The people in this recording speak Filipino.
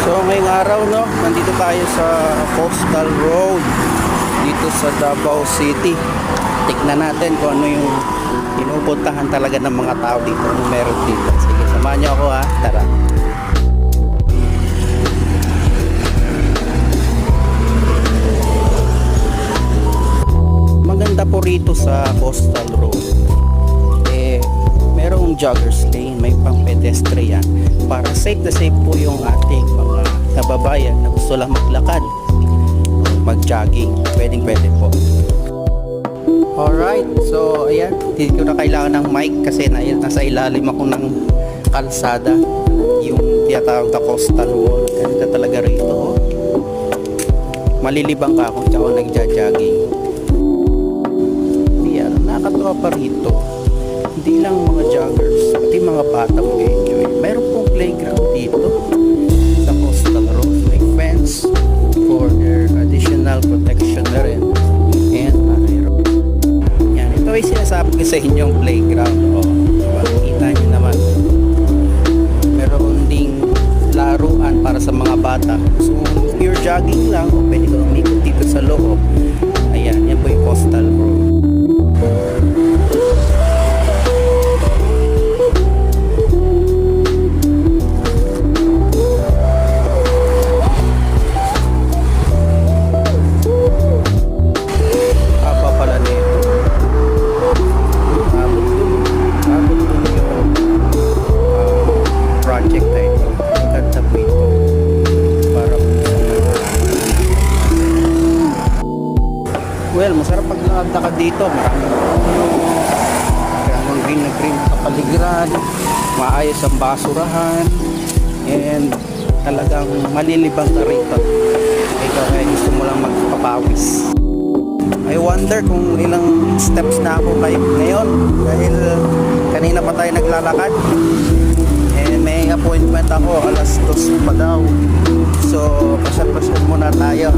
So ngayong araw, no, nandito tayo sa Coastal Road dito sa Davao City. Tignan natin kung ano yung pinupuntahan talaga ng mga tao dito, ano meron dito. Sige, samahan niyo ako ha, tara. Maganda po rito sa Coastal Road, merong joggers lane, may pang pedestrian para safe na safe po yung ating mga kababayan na gusto lang maglakad, mag-jogging, pwede po. Alright, so ayan, hindi ko na kailangan ng mic kasi nasa ilalim ako ng kalsada, yung tinatawag na coastal wall. Ganda talaga rito, malilibang ka kung tsaka nagja-jogging. Ayan, nakakatawa pa rito. Hindi lang mga joggers, pati mga bata mag-enjoy. Mayroon pong playground dito sa Coastal Road. May fence for their additional protection na rin. And mayroon. Yan, ito ay sinasabi ko sa inyong playground. Makikita nyo naman. Meron ding laruan para sa mga bata. So, pure jogging lang, o pwede ko umikot dito sa loob. Ayan, yan po yung Coastal Road. Well, masarap paglakad dito. Maraming green na green kapaligiran, maayos ang basurahan, and talagang malilibang ka rito. Ikaw ay gusto mo lang magpapawis. I wonder kung ilang steps na ako ngayon dahil kanina pa tayo naglalakad. May appointment ako, alas 2 pa daw. So, pasyal muna tayo.